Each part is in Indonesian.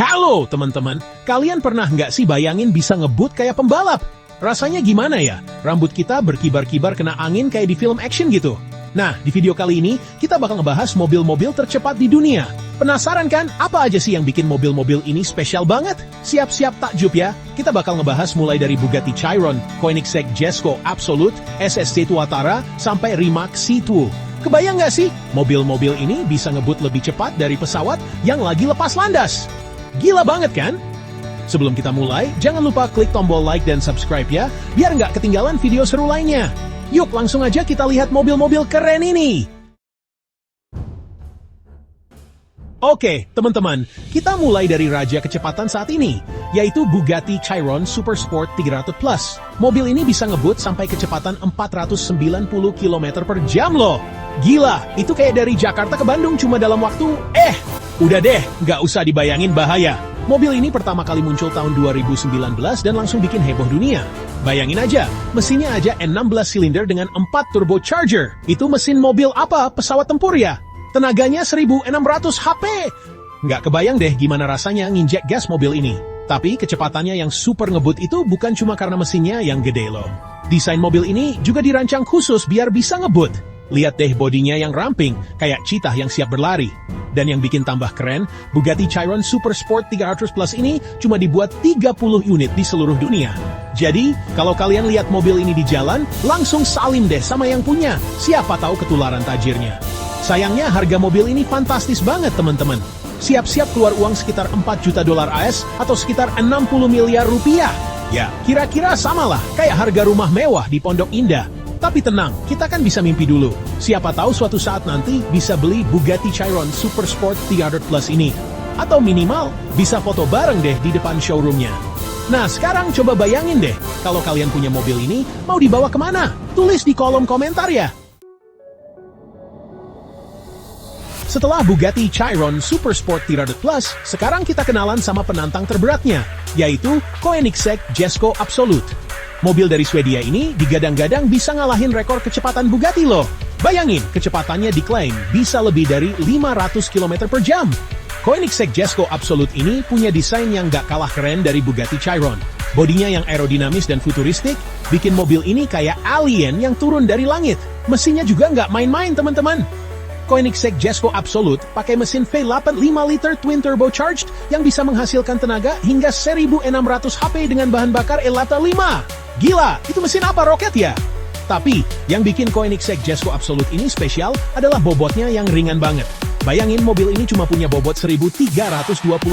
Halo teman-teman, kalian pernah nggak sih bayangin bisa ngebut kayak pembalap? Rasanya gimana ya? Rambut kita berkibar-kibar kena angin kayak di film action gitu. Nah, di video kali ini kita bakal ngebahas mobil-mobil tercepat di dunia. Penasaran kan apa aja sih yang bikin mobil-mobil ini spesial banget? Siap-siap takjub ya. Kita bakal ngebahas mulai dari Bugatti Chiron, Koenigsegg Jesko Absolute, SSC Tuatara, sampai Rimac C2. Kebayang nggak sih? Mobil-mobil ini bisa ngebut lebih cepat dari pesawat yang lagi lepas landas. Gila banget kan? Sebelum kita mulai, jangan lupa klik tombol like dan subscribe ya, biar nggak ketinggalan video seru lainnya. Yuk langsung aja kita lihat mobil-mobil keren ini. Oke, teman-teman, kita mulai dari raja kecepatan saat ini, yaitu Bugatti Chiron Super Sport 300 Plus. Mobil ini bisa ngebut sampai kecepatan 490 km per jam loh. Gila, itu kayak dari Jakarta ke Bandung cuma dalam waktu, udah deh, nggak usah dibayangin bahaya. Mobil ini pertama kali muncul tahun 2019 dan langsung bikin heboh dunia. Bayangin aja, mesinnya aja N16 silinder dengan 4 turbocharger. Itu mesin mobil apa? Pesawat tempur ya? Tenaganya 1600 HP. Nggak kebayang deh gimana rasanya nginjek gas mobil ini. Tapi kecepatannya yang super ngebut itu bukan cuma karena mesinnya yang gede loh. Desain mobil ini juga dirancang khusus biar bisa ngebut. Lihat deh bodinya yang ramping, kayak cheetah yang siap berlari. Dan yang bikin tambah keren, Bugatti Chiron Super Sport 300 Plus ini cuma dibuat 30 unit di seluruh dunia. Jadi, kalau kalian lihat mobil ini di jalan, langsung salim deh sama yang punya. Siapa tahu ketularan tajirnya. Sayangnya harga mobil ini fantastis banget teman-teman. Siap-siap keluar uang sekitar 4 juta dolar AS atau sekitar 60 miliar rupiah. Ya, kira-kira samalah kayak harga rumah mewah di Pondok Indah. Tapi tenang, kita kan bisa mimpi dulu. Siapa tahu suatu saat nanti bisa beli Bugatti Chiron Super Sport 300 Plus ini. Atau minimal, bisa foto bareng deh di depan showroomnya. Nah, sekarang coba bayangin deh, kalau kalian punya mobil ini, mau dibawa kemana? Tulis di kolom komentar ya. Setelah Bugatti Chiron Super Sport 300 Plus, sekarang kita kenalan sama penantang terberatnya, yaitu Koenigsegg Jesko Absolute. Mobil dari Swedia ini digadang-gadang bisa ngalahin rekor kecepatan Bugatti loh. Bayangin, kecepatannya diklaim bisa lebih dari 500 km per jam. Koenigsegg Jesko Absolute ini punya desain yang gak kalah keren dari Bugatti Chiron. Bodinya yang aerodinamis dan futuristik, bikin mobil ini kayak alien yang turun dari langit. Mesinnya juga nggak main-main teman-teman. Koenigsegg Jesko Absolute pakai mesin V8 5 liter twin turbocharged yang bisa menghasilkan tenaga hingga 1600 HP dengan bahan bakar Elata 5. Gila, itu mesin apa, roket ya? Tapi, yang bikin Koenigsegg Jesko Absolute ini spesial adalah bobotnya yang ringan banget. Bayangin mobil ini cuma punya bobot 1320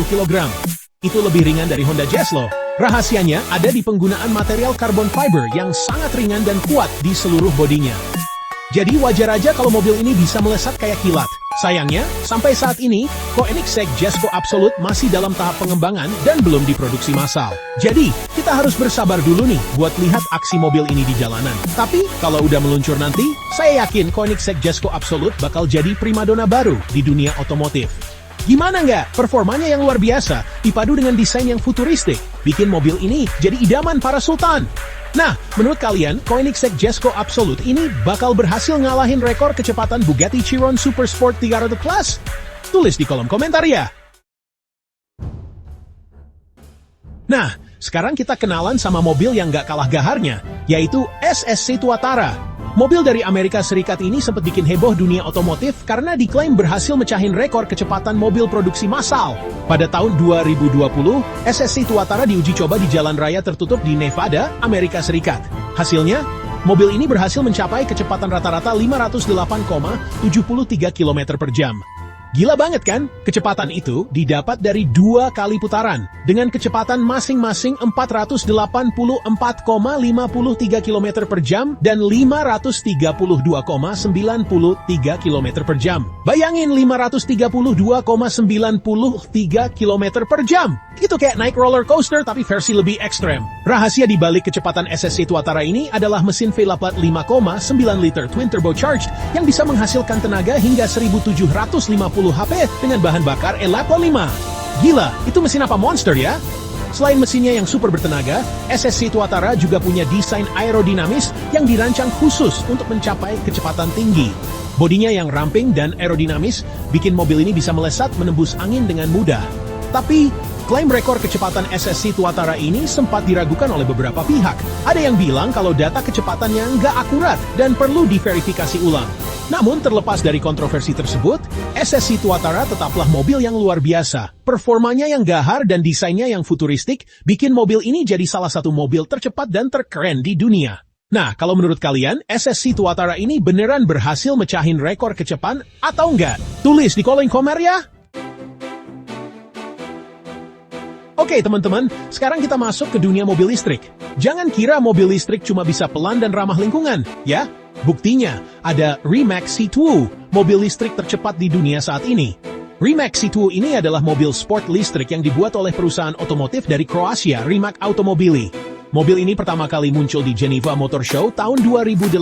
kg. Itu lebih ringan dari Honda Jazz loh. Rahasianya ada di penggunaan material carbon fiber yang sangat ringan dan kuat di seluruh bodinya. Jadi wajar aja kalau mobil ini bisa melesat kayak kilat. Sayangnya, sampai saat ini, Koenigsegg Jesko Absolute masih dalam tahap pengembangan dan belum diproduksi massal. Jadi, kita harus bersabar dulu nih buat lihat aksi mobil ini di jalanan. Tapi, kalau udah meluncur nanti, saya yakin Koenigsegg Jesko Absolute bakal jadi primadona baru di dunia otomotif. Gimana nggak? Performanya yang luar biasa, dipadu dengan desain yang futuristik, bikin mobil ini jadi idaman para sultan. Nah, menurut kalian, Koenigsegg Jesko Absolute ini bakal berhasil ngalahin rekor kecepatan Bugatti Chiron Super Sport 300 Plus? Tulis di kolom komentar ya. Nah, sekarang kita kenalan sama mobil yang gak kalah gaharnya, yaitu SSC Tuatara. Mobil dari Amerika Serikat ini sempat bikin heboh dunia otomotif karena diklaim berhasil mecahin rekor kecepatan mobil produksi massal. Pada tahun 2020, SSC Tuatara diuji coba di jalan raya tertutup di Nevada, Amerika Serikat. Hasilnya, mobil ini berhasil mencapai kecepatan rata-rata 508,73 km per jam. Gila banget kan? Kecepatan itu didapat dari 2 kali putaran, dengan kecepatan masing-masing 484,53 km per jam dan 532,93 km per jam. Bayangin 532,93 km per jam. Itu kayak naik roller coaster tapi versi lebih ekstrem. Rahasia di balik kecepatan SSC Tuatara ini adalah mesin V8 5,9 liter twin turbocharged yang bisa menghasilkan tenaga hingga 1750 HP dengan bahan bakar Elata 5. Gila, itu mesin apa monster ya? Selain mesinnya yang super bertenaga, SSC Tuatara juga punya desain aerodinamis yang dirancang khusus untuk mencapai kecepatan tinggi. Bodinya yang ramping dan aerodinamis bikin mobil ini bisa melesat menembus angin dengan mudah. Tapi, Klaim rekor kecepatan SSC Tuatara ini sempat diragukan oleh beberapa pihak. Ada yang bilang kalau data kecepatannya nggak akurat dan perlu diverifikasi ulang. Namun terlepas dari kontroversi tersebut, SSC Tuatara tetaplah mobil yang luar biasa. Performanya yang gahar dan desainnya yang futuristik bikin mobil ini jadi salah satu mobil tercepat dan terkeren di dunia. Nah, kalau menurut kalian, SSC Tuatara ini beneran berhasil mecahin rekor kecepatan atau enggak? Tulis di kolom komentar ya! Oke teman-teman, sekarang kita masuk ke dunia mobil listrik. Jangan kira mobil listrik cuma bisa pelan dan ramah lingkungan, ya. Buktinya, ada Rimac C2, mobil listrik tercepat di dunia saat ini. Rimac C2 ini adalah mobil sport listrik yang dibuat oleh perusahaan otomotif dari Kroasia, Rimac Automobili. Mobil ini pertama kali muncul di Geneva Motor Show tahun 2018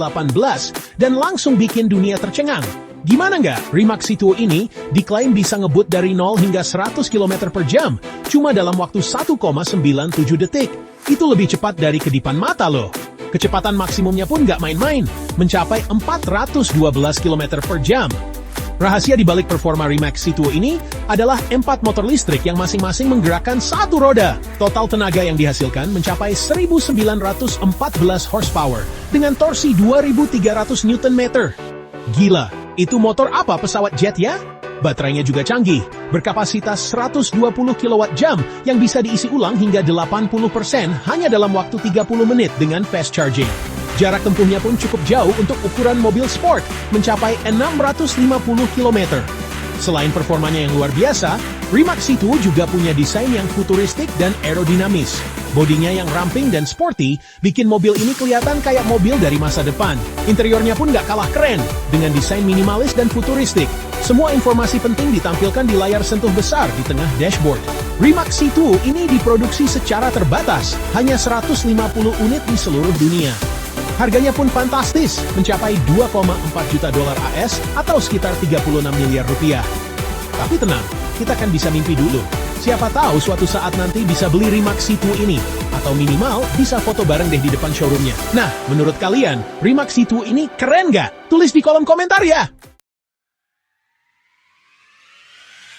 dan langsung bikin dunia tercengang. Gimana nggak? Rimac C2 ini diklaim bisa ngebut dari 0 hingga 100 km per jam, cuma dalam waktu 1,97 detik. Itu lebih cepat dari kedipan mata loh. Kecepatan maksimumnya pun nggak main-main, mencapai 412 km per jam. Rahasia di balik performa Rimac C2 ini adalah 4 motor listrik yang masing-masing menggerakkan satu roda. Total tenaga yang dihasilkan mencapai 1914 horsepower dengan torsi 2300 Nm. Gila! Itu motor apa pesawat jet ya? Baterainya juga canggih, berkapasitas 120 kWh yang bisa diisi ulang hingga 80% hanya dalam waktu 30 menit dengan fast charging. Jarak tempuhnya pun cukup jauh untuk ukuran mobil sport, mencapai 650 km. Selain performanya yang luar biasa, Rimac C2 juga punya desain yang futuristik dan aerodinamis. Bodinya yang ramping dan sporty bikin mobil ini kelihatan kayak mobil dari masa depan. Interiornya pun nggak kalah keren, dengan desain minimalis dan futuristik. Semua informasi penting ditampilkan di layar sentuh besar di tengah dashboard. Rimac C2 ini diproduksi secara terbatas, hanya 150 unit di seluruh dunia. Harganya pun fantastis, mencapai 2,4 juta dolar AS atau sekitar 36 miliar rupiah. Tapi tenang, kita kan bisa mimpi dulu. Siapa tahu suatu saat nanti bisa beli Rimac C2 ini. Atau minimal bisa foto bareng deh di depan showroomnya. Nah, menurut kalian, Rimac C2 ini keren nggak? Tulis di kolom komentar ya!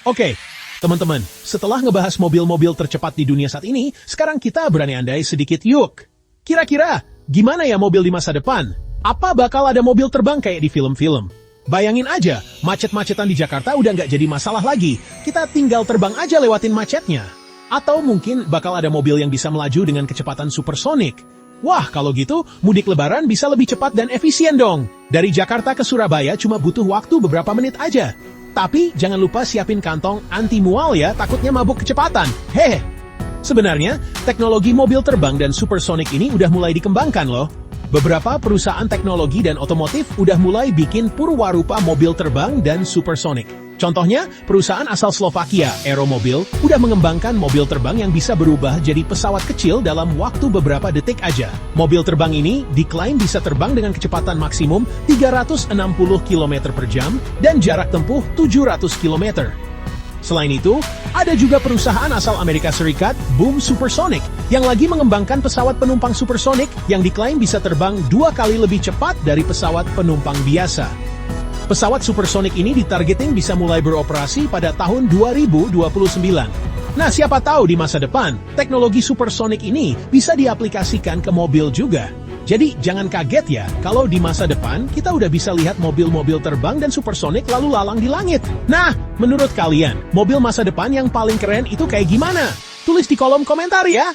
Oke, teman-teman, setelah ngebahas mobil-mobil tercepat di dunia saat ini, sekarang kita berandai-andai sedikit yuk. Kira-kira, gimana ya mobil di masa depan? Apa bakal ada mobil terbang kayak di film-film? Bayangin aja, macet-macetan di Jakarta udah nggak jadi masalah lagi. Kita tinggal terbang aja lewatin macetnya. Atau mungkin bakal ada mobil yang bisa melaju dengan kecepatan supersonik. Wah, kalau gitu, mudik lebaran bisa lebih cepat dan efisien dong. Dari Jakarta ke Surabaya cuma butuh waktu beberapa menit aja. Tapi jangan lupa siapin kantong anti-mual ya, takutnya mabuk kecepatan. Hehe. Sebenarnya, teknologi mobil terbang dan supersonik ini udah mulai dikembangkan loh. Beberapa perusahaan teknologi dan otomotif udah mulai bikin purwarupa mobil terbang dan supersonik. Contohnya, perusahaan asal Slovakia, Aeromobil, udah mengembangkan mobil terbang yang bisa berubah jadi pesawat kecil dalam waktu beberapa detik aja. Mobil terbang ini diklaim bisa terbang dengan kecepatan maksimum 360 km per jam dan jarak tempuh 700 km. Selain itu, ada juga perusahaan asal Amerika Serikat, Boom Supersonic, yang lagi mengembangkan pesawat penumpang supersonik yang diklaim bisa terbang 2 kali lebih cepat dari pesawat penumpang biasa. Pesawat supersonik ini ditargeting bisa mulai beroperasi pada tahun 2029. Nah, siapa tahu di masa depan, teknologi supersonik ini bisa diaplikasikan ke mobil juga. Jadi, jangan kaget ya, kalau di masa depan kita udah bisa lihat mobil-mobil terbang dan supersonik lalu lalang di langit. Nah, menurut kalian, mobil masa depan yang paling keren itu kayak gimana? Tulis di kolom komentar ya!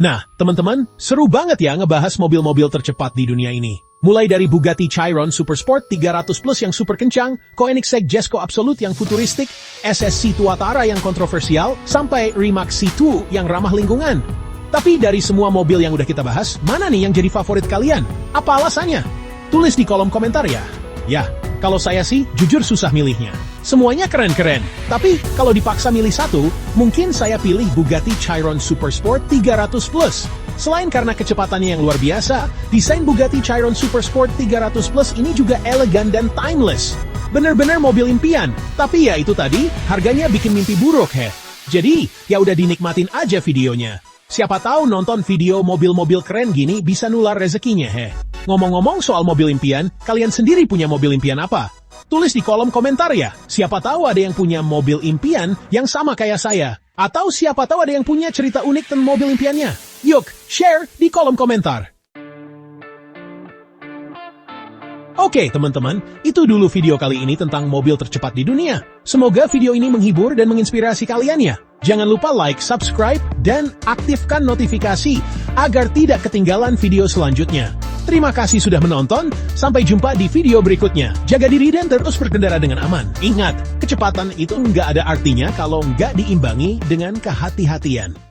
Nah, teman-teman, seru banget ya ngebahas mobil-mobil tercepat di dunia ini. Mulai dari Bugatti Chiron Supersport 300 Plus yang super kencang, Koenigsegg Jesko Absolute yang futuristik, SSC Tuatara yang kontroversial, sampai Rimac C2 yang ramah lingkungan. Tapi dari semua mobil yang udah kita bahas, mana nih yang jadi favorit kalian? Apa alasannya? Tulis di kolom komentar ya. Ya, kalau saya sih jujur susah milihnya. Semuanya keren-keren. Tapi kalau dipaksa milih satu, mungkin saya pilih Bugatti Chiron Supersport 300 Plus. Selain karena kecepatannya yang luar biasa, desain Bugatti Chiron Supersport 300 Plus ini juga elegan dan timeless. Bener-bener mobil impian. Tapi ya itu tadi, harganya bikin mimpi buruk heh. Jadi, ya udah dinikmatin aja videonya. Siapa tahu nonton video mobil-mobil keren gini bisa nular rezekinya heh. Ngomong-ngomong soal mobil impian, kalian sendiri punya mobil impian apa? Tulis di kolom komentar ya. Siapa tahu ada yang punya mobil impian yang sama kayak saya. Atau siapa tahu ada yang punya cerita unik tentang mobil impiannya. Yuk, share di kolom komentar. Oke teman-teman, itu dulu video kali ini tentang mobil tercepat di dunia. Semoga video ini menghibur dan menginspirasi kalian ya. Jangan lupa like, subscribe, dan aktifkan notifikasi agar tidak ketinggalan video selanjutnya. Terima kasih sudah menonton, sampai jumpa di video berikutnya. Jaga diri dan terus berkendara dengan aman. Ingat, kecepatan itu nggak ada artinya kalau nggak diimbangi dengan kehati-hatian.